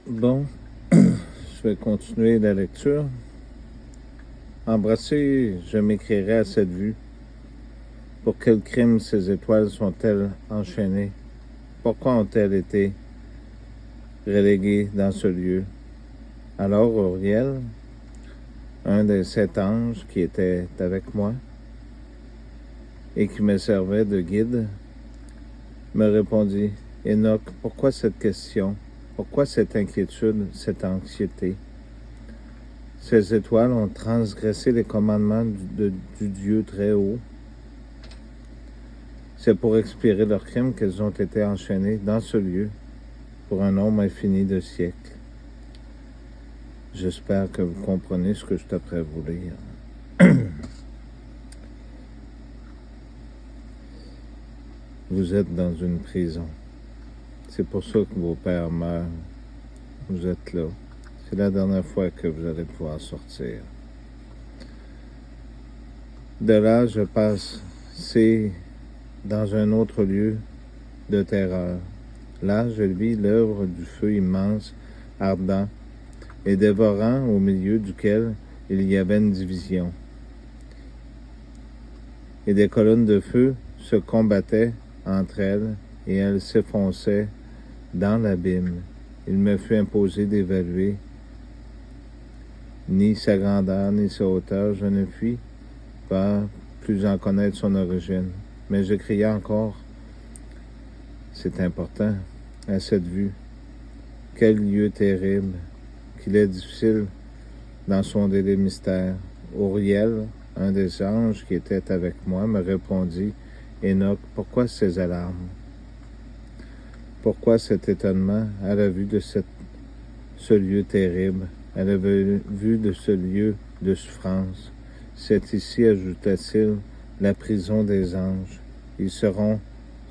Bon, je vais continuer la lecture. Embrassé, je m'écrirai à cette vue. Pour quel crime ces étoiles sont-elles enchaînées? Pourquoi ont-elles été reléguées dans ce lieu? Alors Uriel, un des 7 anges qui était avec moi et qui me servait de guide, me répondit: Enoch, pourquoi cette question? Pourquoi cette inquiétude, cette anxiété? Ces étoiles ont transgressé les commandements du Dieu très haut. C'est pour expier leurs crimes qu'elles ont été enchaînées dans ce lieu pour un nombre infini de siècles. J'espère que vous comprenez ce que je t'apprête à vous lire. Vous êtes dans une prison. C'est pour ça que vos pères meurent. Vous êtes là. C'est la dernière fois que vous allez pouvoir sortir. De là, je passe dans un autre lieu de terreur. Là, je vis l'œuvre du feu immense, ardent et dévorant, au milieu duquel il y avait une division. Et des colonnes de feu se combattaient entre elles, et elles s'effonçaient dans l'abîme. Il me fut imposé d'évaluer ni sa grandeur, ni sa hauteur. Je ne puis pas plus en connaître son origine. Mais je criais encore, c'est important, à cette vue. Quel lieu terrible, qu'il est difficile d'en sonder les mystères. Uriel, un des anges qui était avec moi, me répondit: Enoch, pourquoi ces alarmes? Pourquoi cet étonnement à la vue de ce lieu terrible, à la vue de ce lieu de souffrance? C'est ici, ajouta-t-il, la prison des anges. Ils seront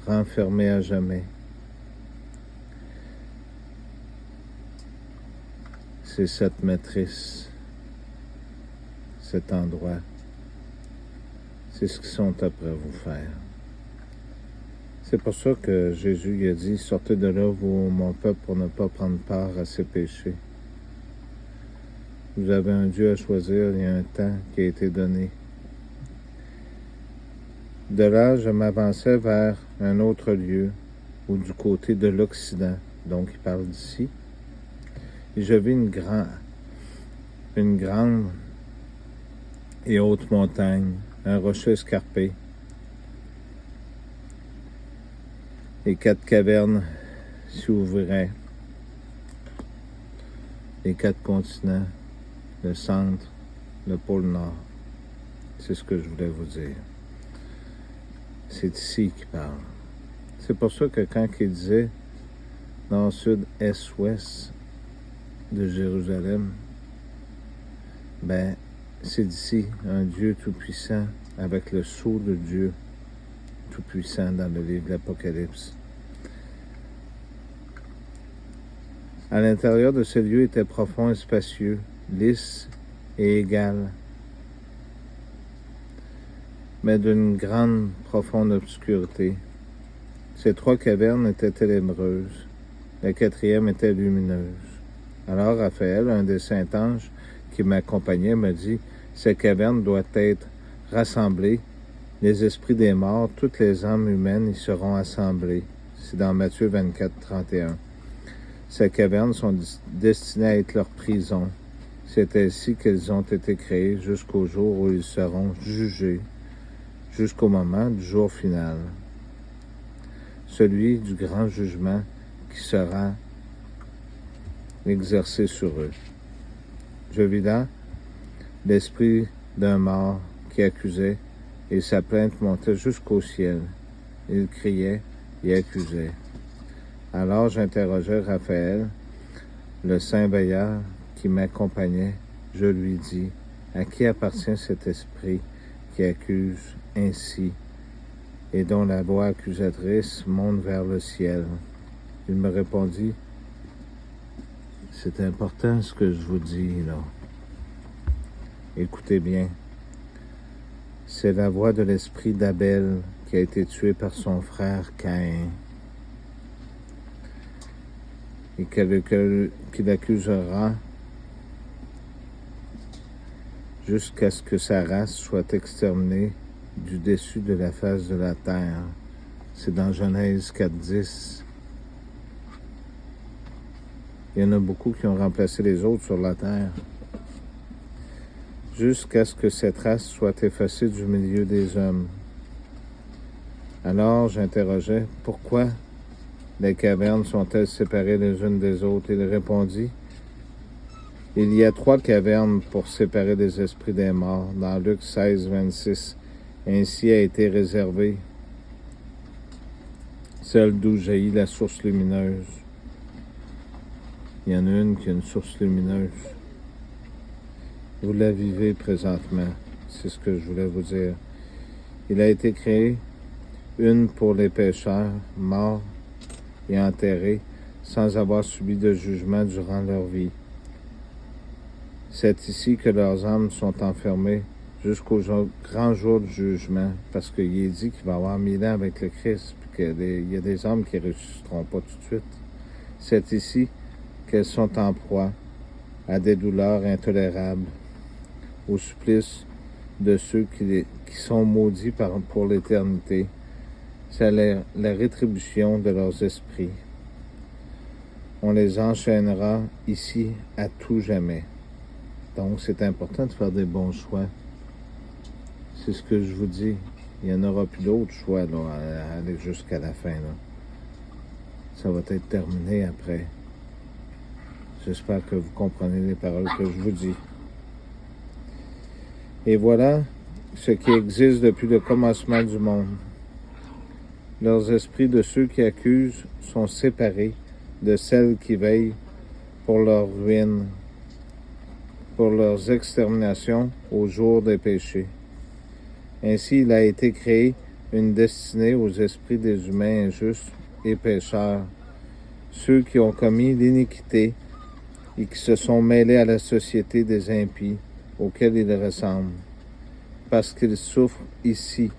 renfermés à jamais. C'est cette matrice, cet endroit. C'est ce qu'ils sont après vous faire. C'est pour ça que Jésus lui a dit: sortez de là, vous, mon peuple, pour ne pas prendre part à ces péchés. Vous avez un Dieu à choisir, il y a un temps qui a été donné. De là, je m'avançais vers un autre lieu, ou du côté de l'Occident, donc il parle d'ici. Et je vis une grande et haute montagne, un rocher escarpé, et 4 cavernes s'y ouvriraient, les 4 continents, le centre, le pôle Nord. C'est ce que je voulais vous dire. C'est ici qu'il parle. C'est pour ça que quand il disait nord, sud, est, ouest de Jérusalem, c'est d'ici un Dieu tout-puissant avec le sceau de Dieu tout-puissant dans le livre de l'Apocalypse. À l'intérieur de ce lieu était profond et spacieux, lisse et égal, mais d'une grande, profonde obscurité. Ces 3 cavernes étaient ténébreuses, la 4e était lumineuse. Alors Raphaël, un des saints anges qui m'accompagnait, me dit: ces cavernes doivent être rassemblées, les esprits des morts, toutes les âmes humaines y seront assemblées. C'est dans Matthieu 24, 31. Ces cavernes sont destinées à être leur prison. C'est ainsi qu'elles ont été créées jusqu'au jour où ils seront jugés, jusqu'au moment du jour final, celui du grand jugement qui sera exercé sur eux. Je vis là l'esprit d'un mort qui accusait, et sa plainte montait jusqu'au ciel. Il criait et accusait. Alors j'interrogeai Raphaël, le saint veilleur qui m'accompagnait. Je lui dis: à qui appartient cet esprit qui accuse ainsi et dont la voix accusatrice monte vers le ciel? Il me répondit: c'est important ce que je vous dis là. Écoutez bien. C'est la voix de l'esprit d'Abel qui a été tué par son frère Caïn. et qu'il accusera jusqu'à ce que sa race soit exterminée du dessus de la face de la terre. C'est dans Genèse 4:10. Il y en a beaucoup qui ont remplacé les autres sur la terre. Jusqu'à ce que cette race soit effacée du milieu des hommes. Alors j'interrogeais, pourquoi les cavernes sont-elles séparées les unes des autres? Il répondit, il y a 3 cavernes pour séparer les esprits des morts. Dans Luc 16:26, ainsi a été réservée celle d'où jaillit la source lumineuse. Il y en a une qui a une source lumineuse. Vous la vivez présentement, c'est ce que je voulais vous dire. Il a été créé une pour les pécheurs, morts et enterrés, sans avoir subi de jugement durant leur vie. C'est ici que leurs âmes sont enfermées jusqu'au grand jour du jugement, parce qu'il est dit qu'il va y avoir 1000 ans avec le Christ, puis qu'il y a des âmes qui ne ressusciteront pas tout de suite. C'est ici qu'elles sont en proie à des douleurs intolérables, au supplice de ceux qui sont maudits pour l'éternité. C'est la rétribution de leurs esprits. On les enchaînera ici à tout jamais. Donc, c'est important de faire des bons choix. C'est ce que je vous dis. Il n'y en aura plus d'autres choix là, à aller jusqu'à la fin. Là. Ça va être terminé après. J'espère que vous comprenez les paroles que je vous dis. Et voilà ce qui existe depuis le commencement du monde. Leurs esprits de ceux qui accusent sont séparés de celles qui veillent pour leur ruine, pour leurs exterminations au jour des péchés. Ainsi, il a été créé une destinée aux esprits des humains injustes et pécheurs, ceux qui ont commis l'iniquité et qui se sont mêlés à la société des impies auxquels ils ressemblent. Parce qu'ils souffrent ici,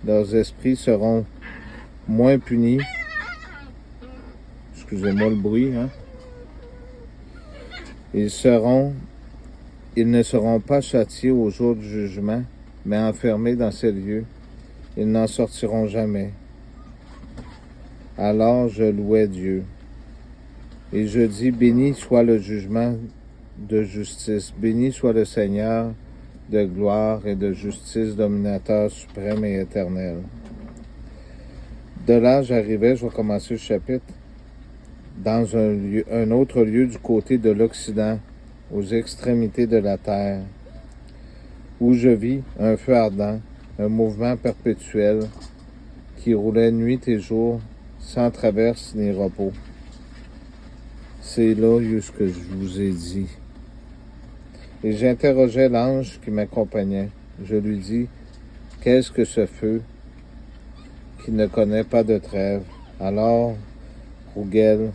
leurs esprits seront moins punis. Excusez-moi le bruit, hein? Ils ne seront pas châtiés au jour du jugement, mais enfermés dans ces lieux. Ils n'en sortiront jamais. Alors je louais Dieu. Et je dis, béni soit le jugement de justice, béni soit le Seigneur de gloire et de justice, dominateur suprême et éternel. De là, j'arrivais, je vais commencer le chapitre, dans un autre lieu du côté de l'Occident, aux extrémités de la terre, où je vis un feu ardent, un mouvement perpétuel qui roulait nuit et jour, sans traverse ni repos. C'est là ce que je vous ai dit. Et j'interrogeais l'ange qui m'accompagnait. Je lui dis, qu'est-ce que ce feu qui ne connaît pas de trêve? Alors, Rouguel,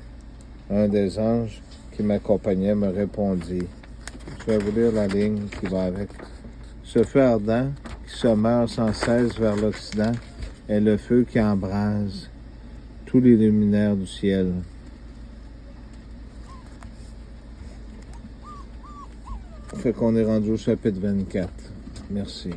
un des anges qui m'accompagnait, me répondit. Je vais vous lire la ligne qui va avec. Ce feu ardent qui se meurt sans cesse vers l'Occident est le feu qui embrase tous les luminaires du ciel. Fait qu'on est rendu au chapitre 24. Merci.